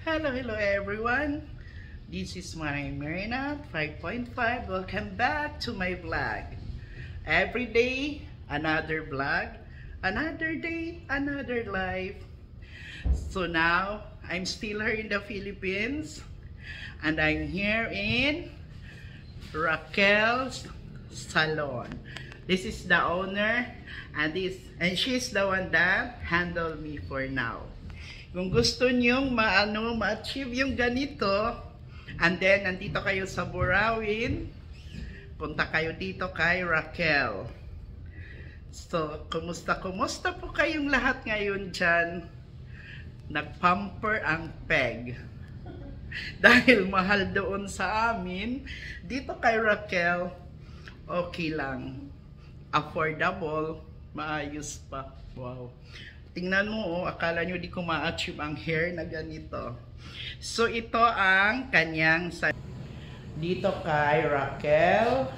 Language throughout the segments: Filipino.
Hello everyone. This is my Marina 5.5. Welcome back to my vlog. Every day, another vlog. Another day, another life. So now, I'm still here in the Philippines. And I'm here in Raquel's salon. This is the owner. And she's the one that handled me for now. Kung gusto nyong ma-achieve yung ganito, and then nandito kayo sa Burawin, punta kayo dito kay Raquel. So, kumusta po kayong lahat ngayon dyan? Nagpamper ang peg. Dahil mahal doon sa amin, dito kay Raquel, okay lang. Affordable, maayos pa. Wow. Tingnan mo, akala nyo di ko ma-achieve ang hair na ganito. So, ito ang kanyang dito kay Raquel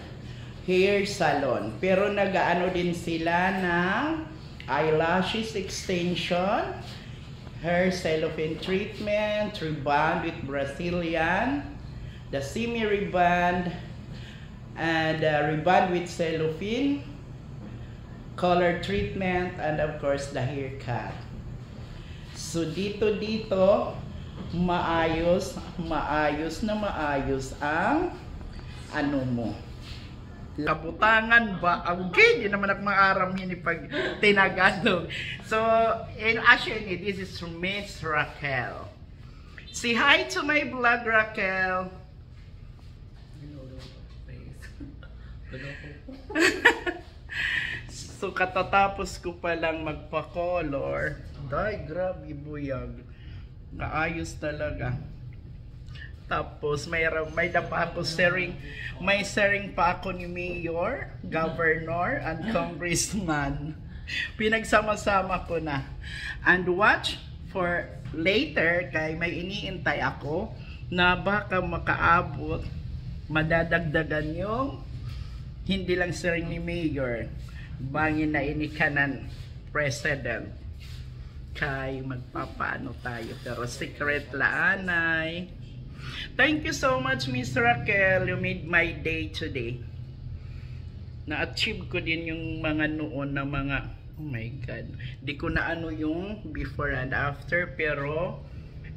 Hair Salon. Pero nag-ano din sila ng eyelashes extension, hair cellophane treatment, rebond with Brazilian, the semi-rebond, and rebond with cellophane, color treatment, and of course the haircut. So dito maayos ang ano mo. Kabutangan ba? Okay, di naman ako maaram yun pag tinagalog. So, actually, this is Miss Raquel. Say hi to my vlog, Raquel. So, katatapos ko palang magpa-color. Day, grabe, buyag. Kaayos talaga. Tapos, may pa ako may sharing pa ako ni Mayor, Governor, and Congressman. Pinagsama-sama ko na. And watch for later, kay may iniintay ako na baka makaabot, madadagdagan yung hindi lang sharing ni Mayor. Bangin na inikanan president kay magpapaano tayo, pero secret laanay. Thank you so much, Miss Raquel. You made my day today. Na-achieve ko din yung mga noon na mga, oh my God, di ko na ano yung before and after, pero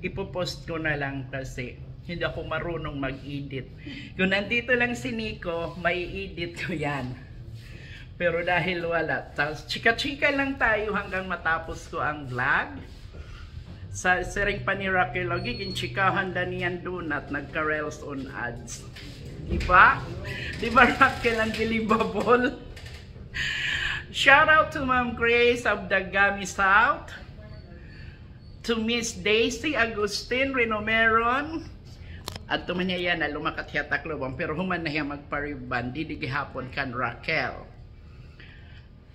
ipopost ko na lang kasi hindi ako marunong mag-edit. Kung nandito lang si Nico, may edit ko yan. Pero dahil wala, chika-chika lang tayo hanggang matapos ko ang vlog. Sa sering pa ni Raquel, giging chikahan da niyan donut, nagka-reels on ads. Diba? Diba Raquel ang believable? Shout out to Ma'am Grace of Dagami South. To Miss Daisy Agustin Renomeron. At tumanya yan na lumakat hiyatak lubang, pero human na hiya magpariban, didigihapon kan Raquel.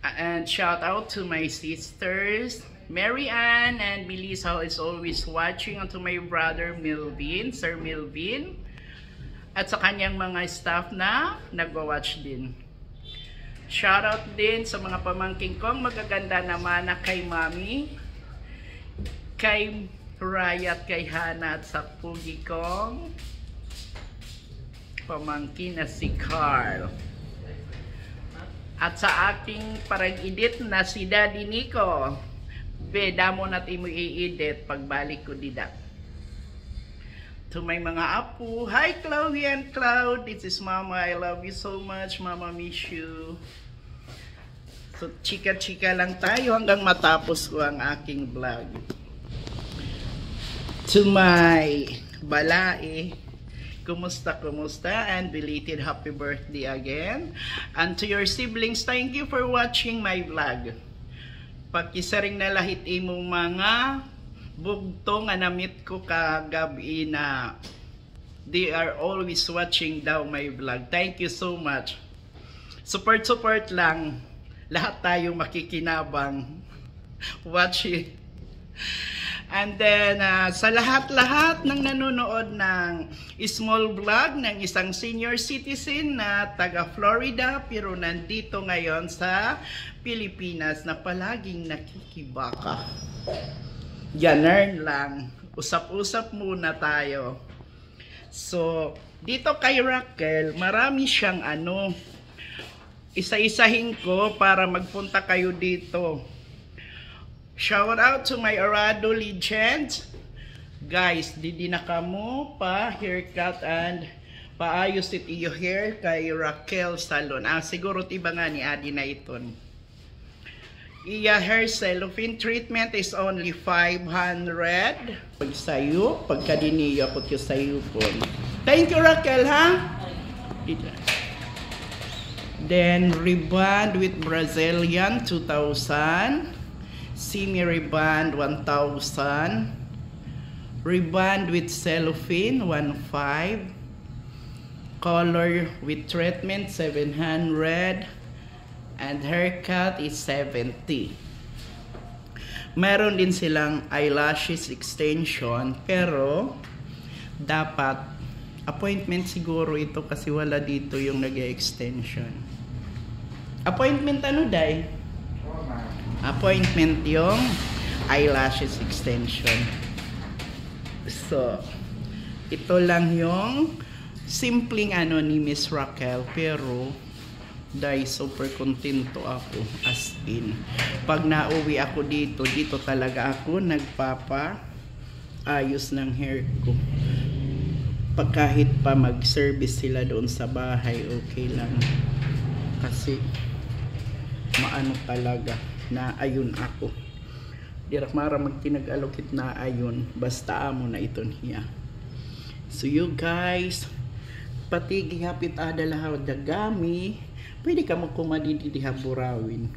And shout out to my sisters, Mary Ann and Melissa, who is always watching, and to my brother Milvin, Sir Milvin, at sa kanyang mga staff na nagwa-watch din. Shout out din sa mga pamangking kong magaganda naman na kay Mami, kay Raya at kay Hana, at sa pugi kong pamangkin na si Carl. At sa aking parang-edit na si Daddy Nico, beda mo natin mo i-edit pagbalik ko dida. To my mga apo, hi Chloe and Cloud, this is Mama, I love you so much, Mama, miss you. So chika-chika lang tayo hanggang matapos ko ang aking vlog. To my balae, kumusta and belated happy birthday again. And to your siblings, thank you for watching my vlog. Pagkisaring na lahit imong mga bugtong nga namit ko kagabi na they are always watching daw my vlog. Thank you so much. Support lang. Lahat tayong makikinabang. Watch it. And then, sa lahat-lahat ng nanonood ng small vlog ng isang senior citizen na taga Florida pero nandito ngayon sa Pilipinas na palaging nakikibaka. Ganun lang. Usap-usap muna tayo. So, dito kay Raquel, marami siyang isa-isahin ko para magpunta kayo dito. Shout out to my Arado legends. Guys, didi na kamo pa haircut and paayos it iyo hair kay Raquel Salon. Siguro tiba nga ni Adi na iton. Iya hair cellophane treatment is only 500. Pag sayo, pagka diniyo ako tiyo sayo po. Thank you Raquel ha. Then reband with Brazilian 2,000. Semi reband 1,000. Reband with cellophane 1,500. Color with treatment 700. And haircut is 70. Meron din silang eyelashes extension pero dapat appointment siguro ito kasi wala dito yung nag-extension. Appointment ano day? Appointment yung eyelashes extension. So, ito lang yung simpleng ni Miss Raquel pero dahil super kontento ako as in. Pag nauwi ako dito talaga ako nagpapa-ayos ng hair ko. Pag kahit pa mag-service sila doon sa bahay, okay lang. Kasi maano talaga na ayun ako. Dirak mara magtinag-alokit na ayun. Basta amo na iton hiya. So you guys, pati gihapit adalahaw dagami, pwede ka mo kumadididiha burawin.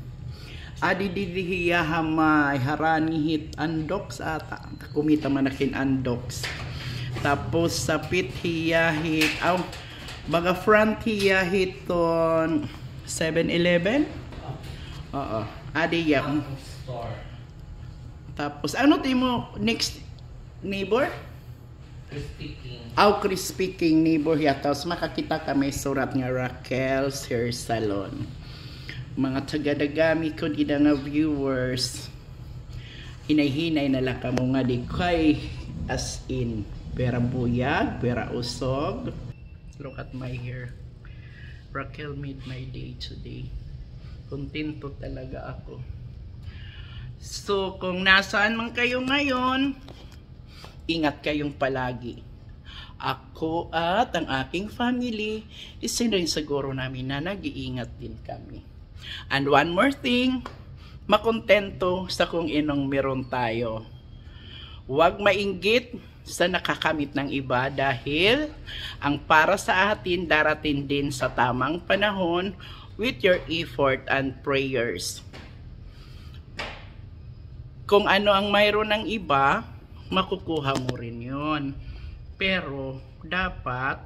Adididihiya hamay haranihit andoks ata. Kumita manakin andoks. Tapos sa pit hiyahit, baga front hiyahit ton 7-Eleven. Oo. Adi yan. Tapos ano mo next neighbor? Crispy King. Crispy King neighbor ya. Tapos makakita kami surat nga Raquel's Hair Salon. Mga taga-dagami ko di nga viewers. Hinay-hinay na lang kamo nga di kay as in. Pera buyag, pera usog. Look at my hair. Raquel made my day today. Kontento talaga ako. So, kung nasaan man kayo ngayon, ingat kayong palagi. Ako at ang aking family, isin rin siguro namin na nag-iingat din kami. And one more thing, makontento sa kung inong meron tayo. Huwag mainggit sa nakakamit ng iba dahil ang para sa atin darating din sa tamang panahon with your effort and prayers. Kung ano ang mayroon ng iba, makukuha mo rin yun. Pero dapat,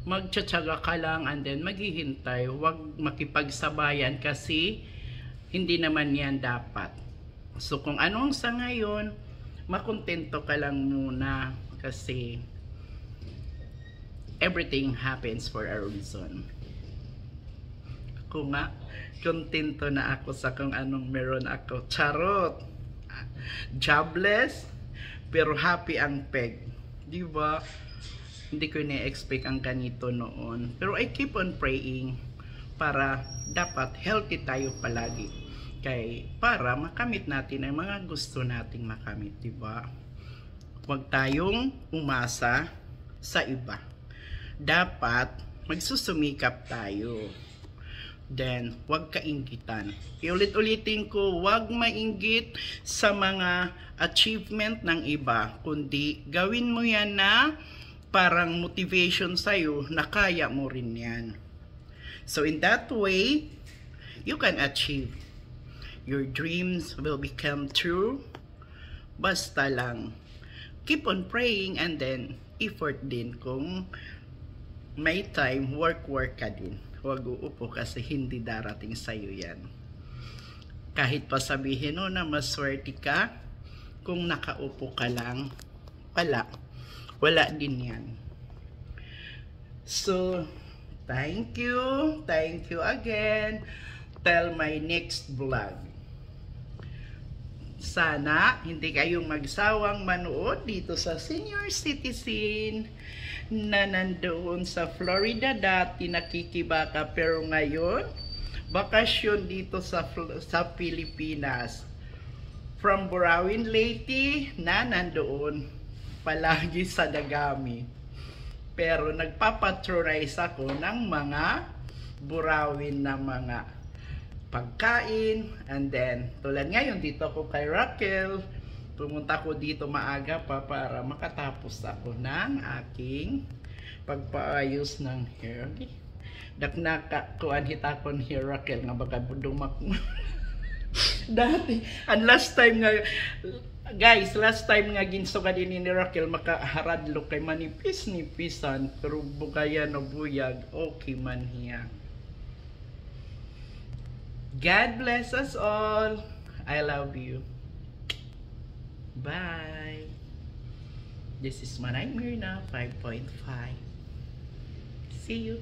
magtsatsaga ka lang and then maghihintay. Huwag makipagsabayan kasi hindi naman yan dapat. So kung anong sa ngayon, makontento ka lang muna kasi everything happens for a reason. Ako nga, kontento na ako sa kung anong meron ako. Charot! Jobless, pero happy ang peg. Diba? Hindi ko na-expect ang ganito noon. Pero I keep on praying para dapat healthy tayo palagi. Para makamit natin ang mga gusto nating makamit, diba? Huwag tayong umasa sa iba. Dapat magsusumikap tayo. Then, huwag kainggitan. Iulit-ulitin ko, huwag mainggit sa mga achievement ng iba, kundi gawin mo yan na parang motivation sa'yo na kaya mo rin yan. So, in that way, you can achieve. Your dreams will become true. Basta lang, keep on praying and then effort din kung may time, work ka din. Huwag uupo kasi hindi darating sa'yo yan. Kahit pa sabihin na maswerte ka, kung nakaupo ka lang, wala din yan. So, thank you again. Till my next vlog. Sana hindi kayong magsawang manood dito sa senior citizen na nandoon sa Florida dati nakikibaka, pero ngayon bakasyon dito sa Pilipinas. From Burawin, Leyte na nandoon palagi sa Dagami. Pero nagpapatronize ako ng mga Burawin na mga pagkain. And then, tulad ngayon, dito ako kay Raquel. Pumunta ko dito maaga pa para makatapos ako ng aking pagpaayos ng hair. Dak nakakuan hita ko ni Raquel nga baka dumak mo. Dati, and last time nga, guys, last time nga ginsugad din ni Raquel, makaharadlo kay manipis-nipisan, pero bugaya no buyag, okay man hiya. God bless us all. I love you. Bye. This is Manay Mirna 5.5. See you.